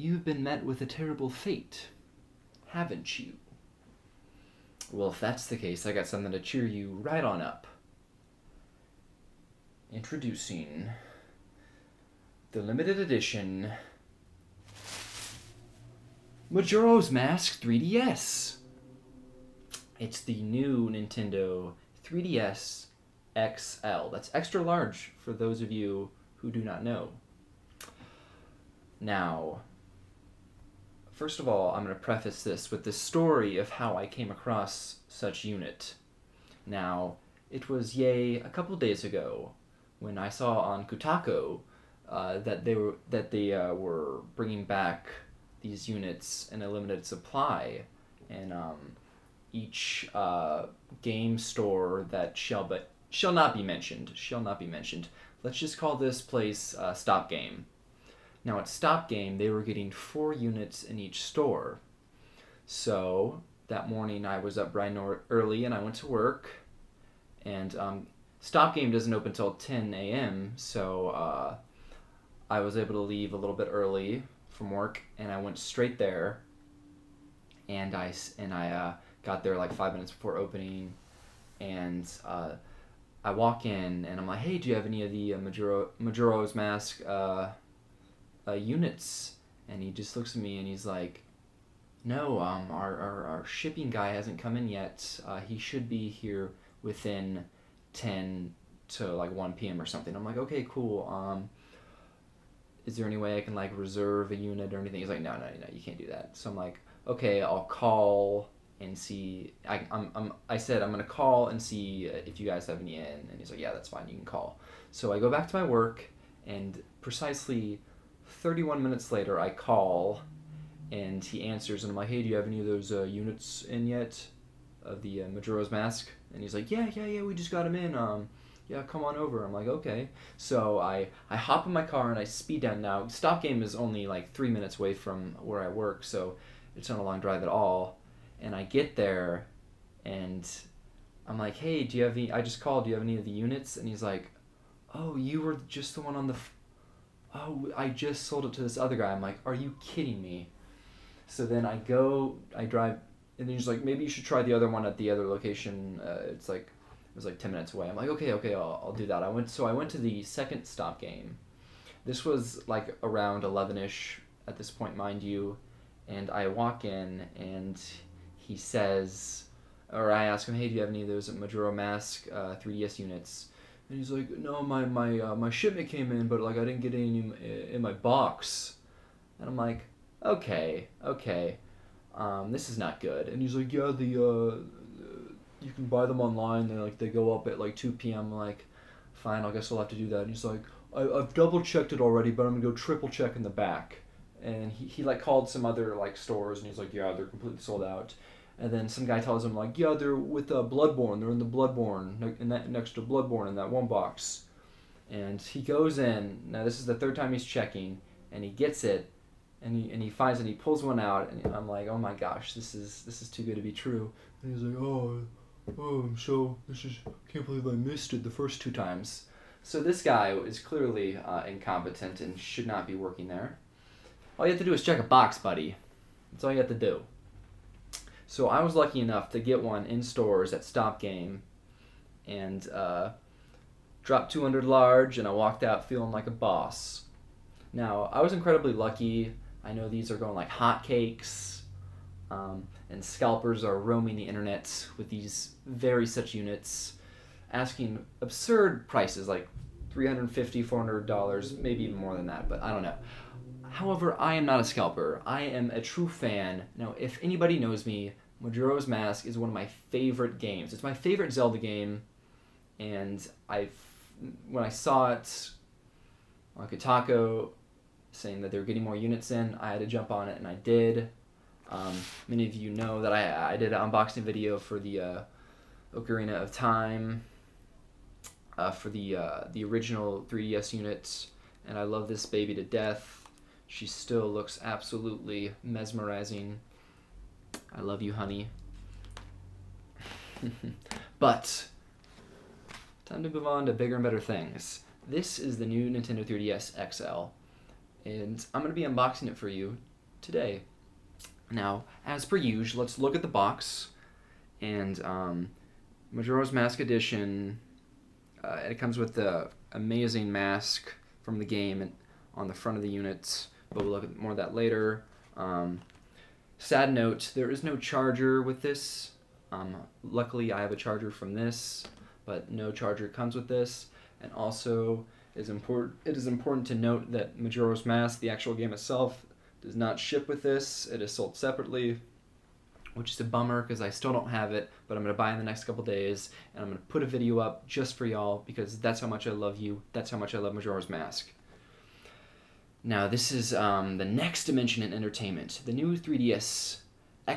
you've been met with a terrible fate, haven't you? Well, if that's the case, I got something to cheer you right on up. Introducing the limited edition Majora's Mask 3DS. It's the new Nintendo 3DS XL. That's extra large for those of you who do not know. Now, first of all, I'm going to preface this with the story of how I came across such unit. Now, it was a couple days ago when I saw on Kotaku that they were bringing back these units in a limited supply, and each game store that shall not be mentioned. Let's just call this place Stop Game. Now at Stop Game, they were getting 4 units in each store. So that morning I was up bright and early and I went to work, and Stop Game doesn't open until 10 a.m. So I was able to leave a little bit early from work, and I went straight there, and I got there like 5 minutes before opening, and I walk in and I'm like, hey, do you have any of the Majora's Mask units? And he just looks at me and he's like, no, our shipping guy hasn't come in yet. He should be here within 10 to like 1 p.m. or something. I'm like, okay, cool. Is there any way I can like reserve a unit or anything? He's like, no, you can't do that. So I'm like, okay, I'll call and see. I said I'm gonna call and see if you guys have any in, and he's like, yeah, that's fine, you can call. So I go back to my work, and precisely 31 minutes later I call, and he answers, and I'm like, hey, do you have any of those units in yet of the Majora's Mask? And he's like, yeah, we just got them in. Yeah, come on over. I'm like, okay. So I hop in my car and I speed down. Now, Stop Game is only like 3 minutes away from where I work, so it's not a long drive at all. And I get there, and I'm like, hey, do you have any? I just called. Do you have any of the units? And he's like, oh, you were just the one on the. Oh, I just sold it to this other guy. I'm like, are you kidding me? So then I drive, and then he's like, maybe you should try the other one at the other location. It was like 10 minutes away. I'm like, okay, I'll do that. I went to the second Stop Game. This was like around 11ish at this point, mind you, and I walk in, and he says, or I ask him, hey, do you have any of those Majora Mask 3DS units? And he's like, no, my shipment came in, but like I didn't get any in my box. And I'm like, okay, this is not good. And he's like, yeah, you can buy them online. They go up at like 2 p.m. I'm like, fine, I guess I'll have to do that. And he's like, I've double checked it already, but I'm gonna go triple check in the back. And he like called some other like stores, and he's like, yeah, they're completely sold out. And then some guy tells him like, yeah, they're with Bloodborne. They're in the Bloodborne, next to Bloodborne in that one box. And he goes in. Now this is the 3rd time he's checking, and he gets it, and he finds it. And he pulls one out, and I'm like, oh my gosh, this is too good to be true. And he's like, oh, can't believe I missed it the first 2 times. So this guy is clearly incompetent and should not be working there. All you have to do is check a box, buddy. That's all you have to do. So I was lucky enough to get one in stores at Stop Game, and dropped 200 large, and I walked out feeling like a boss. Now, I was incredibly lucky. I know these are going like hotcakes, and scalpers are roaming the internet with these very such units, asking absurd prices like $350, $400, maybe even more than that, but I don't know. However, I am not a scalper. I am a true fan. Now, if anybody knows me, Majora's Mask is one of my favorite games. It's my favorite Zelda game, and when I saw it on Kotaku saying that they were getting more units in, I had to jump on it, and I did. Many of you know that I did an unboxing video for the Ocarina of Time, for the original 3DS units, and I love this baby to death. She still looks absolutely mesmerizing. I love you, honey. But time to move on to bigger and better things. This is the new Nintendo 3DS XL, and I'm going to be unboxing it for you today. Now, as per usual, let's look at the box. And Majora's Mask Edition, it comes with the amazing mask from the game on the front of the units, but we'll look at more of that later. Sad note, there is no charger with this. Luckily, I have a charger from this, but no charger comes with this. And also, it is important to note that Majora's Mask, the actual game itself, does not ship with this. It is sold separately, which is a bummer because I still don't have it, but I'm going to buy it in the next couple days, and I'm going to put a video up just for y'all because that's how much I love you. That's how much I love Majora's Mask. Now, this is the next dimension in entertainment. The new 3DS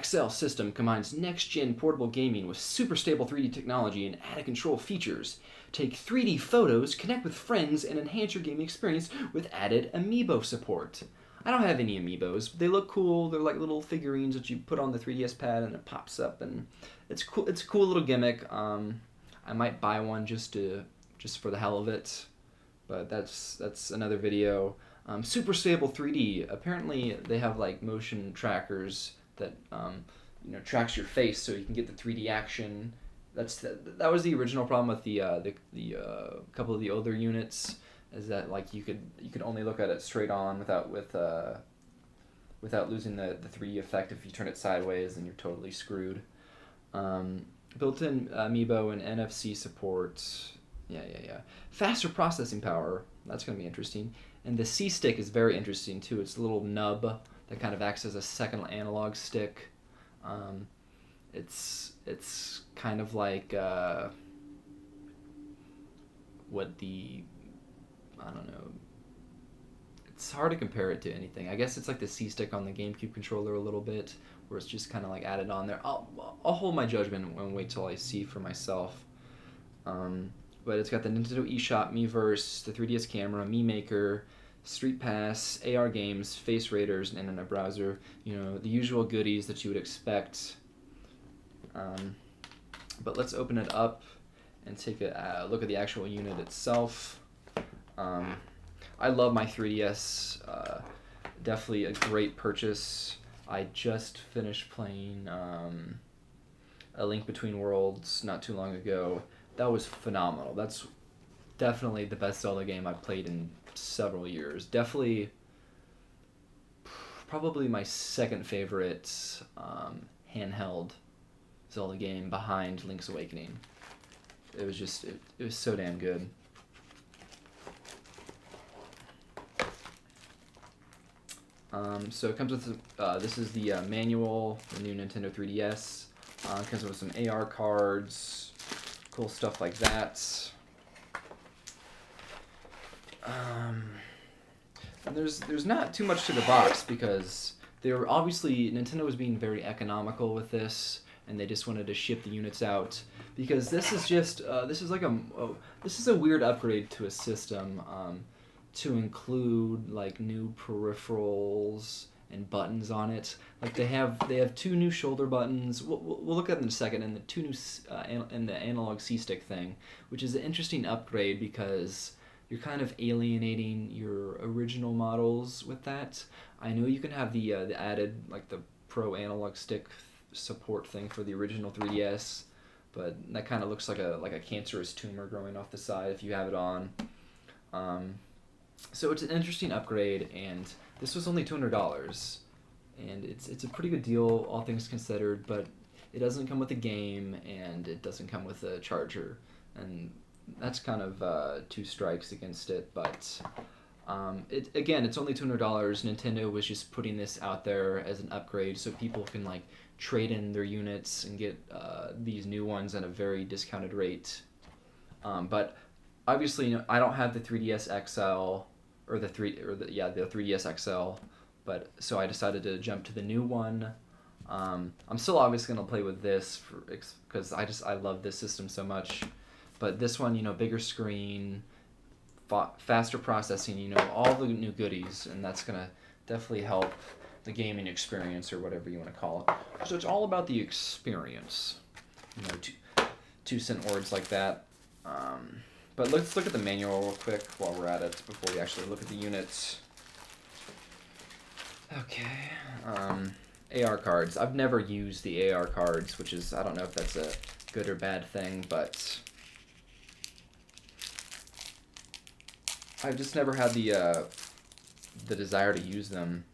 XL system combines next-gen portable gaming with super stable 3D technology and out-of-control features. Take 3D photos, connect with friends, and enhance your gaming experience with added amiibo support. I don't have any amiibos, but they look cool. They're like little figurines that you put on the 3DS pad and it pops up, and it's cool. It's a cool little gimmick. I might buy one just for the hell of it, but that's another video. Super stable 3D. Apparently, they have like motion trackers that tracks your face so you can get the 3D action. That was the original problem with the couple of the older units, is that like you could only look at it straight on without losing the 3D effect. If you turn it sideways, then you're totally screwed. Built-in amiibo and NFC support. Yeah. Faster processing power. That's gonna be interesting. And the C-stick is very interesting too. It's a little nub that kind of acts as a second analog stick. It's kind of like I don't know. It's hard to compare it to anything. I guess it's like the C-stick on the GameCube controller a little bit, where it's just kind of like added on there. I'll hold my judgment and wait till I see for myself. But it's got the Nintendo eShop, Miiverse, the 3DS camera, Mii Maker, Street Pass, AR games, Face Raiders, and Internet browser. The usual goodies that you would expect. But let's open it up and take a look at the actual unit itself. I love my 3DS. Definitely a great purchase. I just finished playing A Link Between Worlds not too long ago. That was phenomenal. That's definitely the best Zelda game I've played in several years. Definitely, probably my second favorite handheld Zelda game behind Link's Awakening. It was it was so damn good. So it comes with this is the manual, the new Nintendo 3DS. It comes with some AR cards, cool stuff like that. And there's not too much to the box because Nintendo was being very economical with this, and they just wanted to ship the units out because this is just this is a weird upgrade to a system to include like new peripherals and buttons on it. Like they have two new shoulder buttons. We'll look at them in a second, and the two new and the analog C-stick thing, which is an interesting upgrade because you're kind of alienating your original models with that. I know you can have the added like the Pro analog stick support thing for the original 3DS, but that kind of looks like a cancerous tumor growing off the side if you have it on. So it's an interesting upgrade, and this was only $200, and it's a pretty good deal all things considered. But it doesn't come with a game, and it doesn't come with a charger, and that's kind of two strikes against it. But it's only $200. Nintendo was just putting this out there as an upgrade so people can like trade in their units and get these new ones at a very discounted rate. But obviously, I don't have the 3DS XL or the 3DS XL, but so I decided to jump to the new one. I'm still obviously gonna play with this because I love this system so much. But this one, bigger screen, faster processing, all the new goodies, and that's gonna definitely help the gaming experience or whatever you want to call it. So it's all about the experience, two-cent words like that. But let's look at the manual real quick while we're at it before we actually look at the units. Okay. AR cards. I've never used the AR cards, which is, I don't know if that's a good or bad thing, but I've just never had the desire to use them.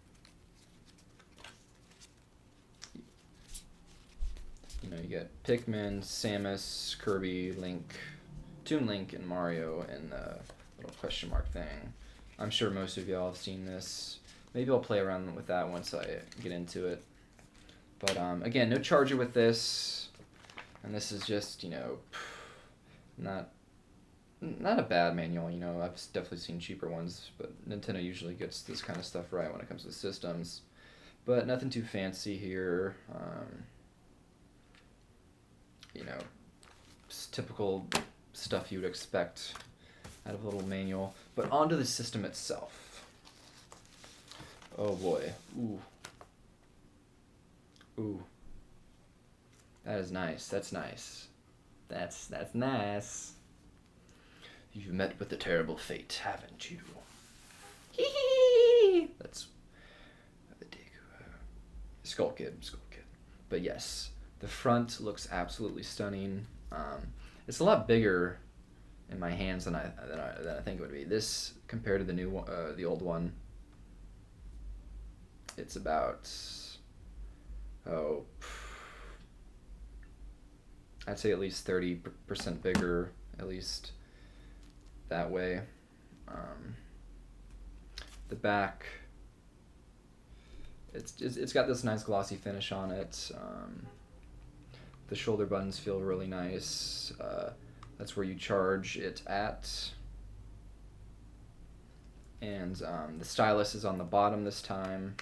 You know, you get Pikmin, Samus, Kirby, Link, Toon Link, and Mario, and the little question mark thing. I'm sure most of y'all have seen this. Maybe I'll play around with that once I get into it. But again, no charger with this, and this is just, you know, not a bad manual. You know, I've definitely seen cheaper ones, but Nintendo usually gets this kind of stuff right when it comes to systems. But nothing too fancy here. You know, typical stuff you would expect out of a little manual. But onto the system itself. Oh boy. Ooh. Ooh. That is nice. That's nice. That's nice. You've met with a terrible fate, haven't you? Hee hee. That's Skull Kid. But yes, the front looks absolutely stunning. It's a lot bigger in my hands than I think it would be. This compared to the new one, the old one, it's about I'd say at least 30% bigger, at least that way. The back, it's got this nice glossy finish on it. The shoulder buttons feel really nice. That's where you charge it at. And the stylus is on the bottom this time.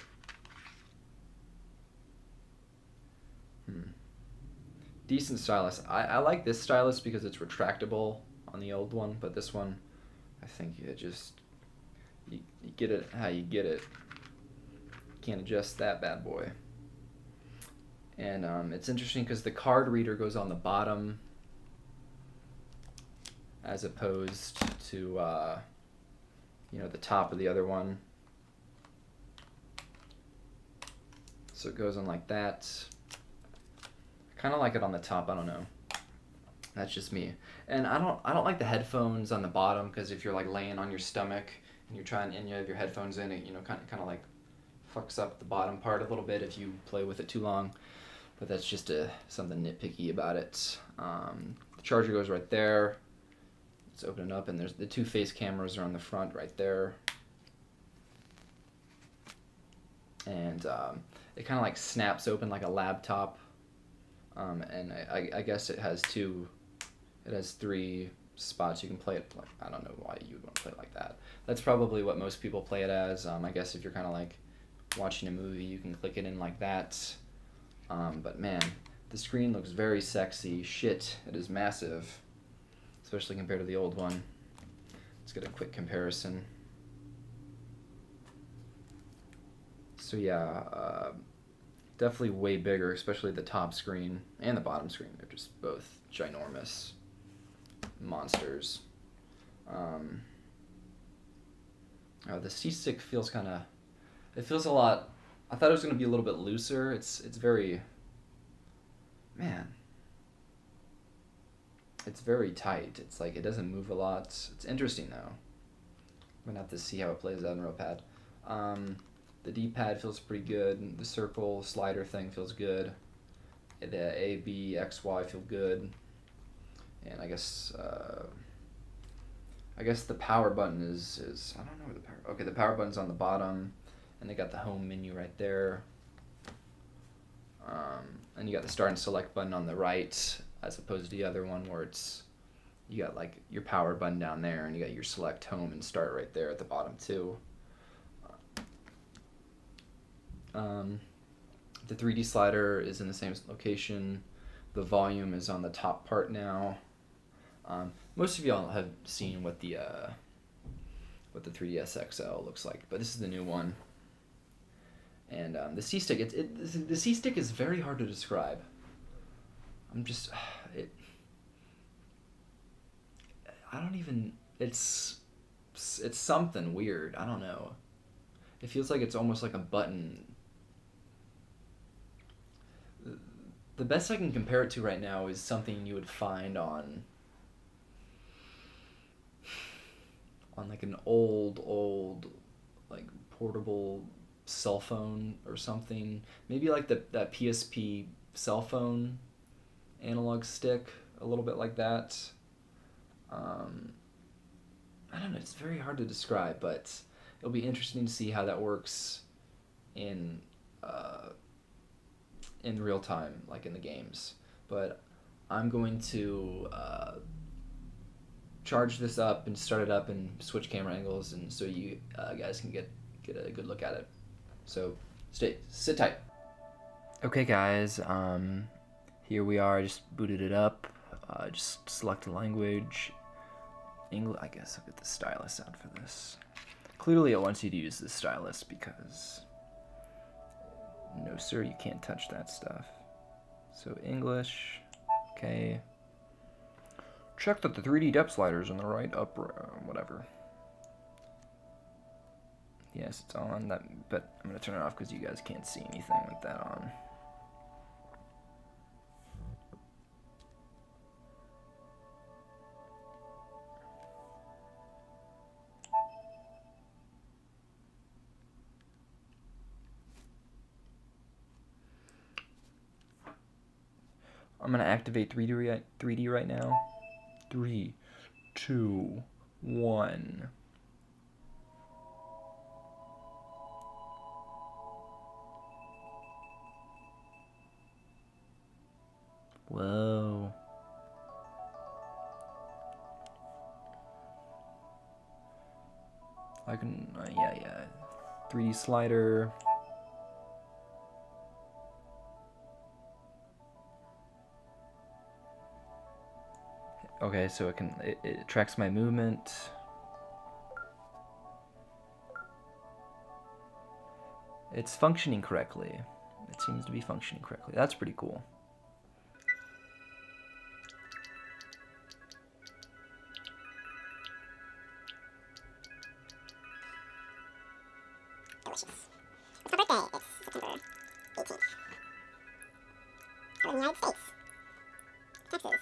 Decent stylus. I like this stylus because it's retractable on the old one, but this one, I think it just, you get it how you get it. Can't adjust that bad boy. And it's interesting because the card reader goes on the bottom as opposed to you know, the top of the other one. So it goes on like that. I kind of like it on the top. I don't know. That's just me. And I don't like the headphones on the bottom, because if you're like laying on your stomach and you're trying, and you have your headphones in, it, you know, kind of like fucks up the bottom part a little bit if you play with it too long. But that's just something nitpicky about it. The charger goes right there. Let's open it up, and there's the two face cameras are on the front right there. And it kind of like snaps open like a laptop. And I guess it has three spots you can play it like. I don't know why you would want to play it like that. That's probably what most people play it as. I guess if you're kind of like watching a movie, you can click it in like that. But man, the screen looks very sexy. Shit, it is massive, especially compared to the old one. Let's get a quick comparison. So yeah, definitely way bigger, especially the top screen and the bottom screen. They're just both ginormous monsters. The C-stick feels kind of, it feels a lot, I thought it was going to be a little bit looser. It's very, man, it's very tight. It's like it doesn't move a lot. It's interesting though. I'm going to have to see how it plays out in real pad. The D-pad feels pretty good. The circle slider thing feels good. The A, B, X, Y feel good. And I guess the power button is I don't know where the power. Okay, the power button's on the bottom, and they got the home menu right there. And you got the start and select button on the right, as opposed to the other one where it's you got like your power button down there, and you got your select home and start right there at the bottom too. The 3D slider is in the same location. The volume is on the top part now. Most of y'all have seen what the 3DS XL looks like, but this is the new one. And the C-stick, the C-stick is very hard to describe. I don't even, it's something weird. I don't know. It feels like it's almost like a button. The best I can compare it to right now is something you would find on like an old like portable cell phone or something. Maybe like that PSP cell phone analog stick, a little bit like that. I don't know, it's very hard to describe, but it'll be interesting to see how that works in real time, like in the games. But I'm going to charge this up and start it up and switch camera angles, and so you guys can get a good look at it. So sit tight. Okay guys, here we are. I just booted it up. Just select a language. English. I guess I'll get the stylus out for this. Clearly it wants you to use the stylus because no sir, you can't touch that stuff. So English, okay. Check that the 3D depth slider's in the right whatever. Yes, it's on that, but I'm gonna turn it off because you guys can't see anything with that on. I'm gonna activate 3D right now. 3, 2, 1. Whoa. I can, yeah. 3D slider. Okay, so it tracks my movement. It's functioning correctly. It seems to be functioning correctly. That's pretty cool. Delicious. It's my birthday. It's September 18th. Out in the United States. Texas.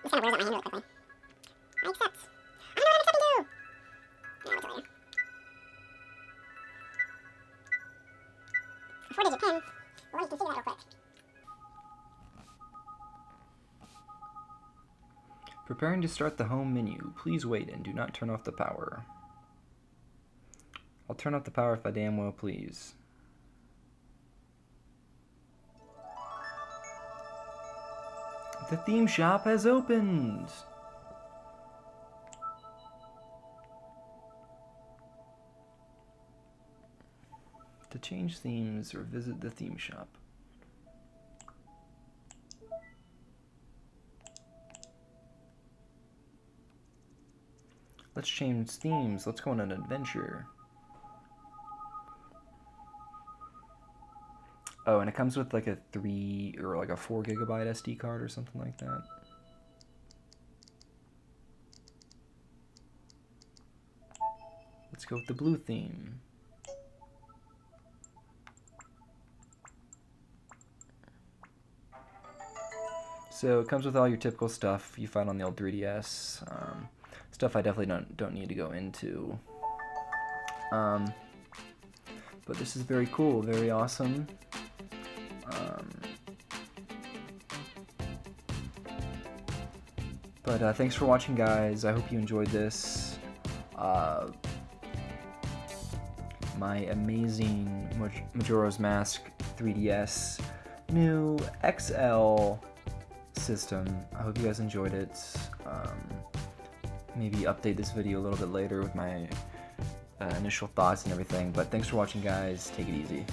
This kind of wears out my hand really quickly. I accept. I know what I'm accepting to! Yeah, I'll do it later. A 4-digit pin. Well, let me configure that real quick. Preparing to start the home menu. Please wait and do not turn off the power. I'll turn off the power if I damn well please. The theme shop has opened! To change themes or visit the theme shop. Let's change themes. Let's go on an adventure. Oh, and it comes with like a 3 or like a 4 gigabyte SD card or something like that. Let's go with the blue theme. So it comes with all your typical stuff you find on the old 3DS. Stuff I definitely don't need to go into. But this is very cool, very awesome. But thanks for watching, guys. I hope you enjoyed this. My amazing Majora's Mask 3DS new XL system. I hope you guys enjoyed it. Maybe update this video a little bit later with my initial thoughts and everything. But thanks for watching, guys. Take it easy.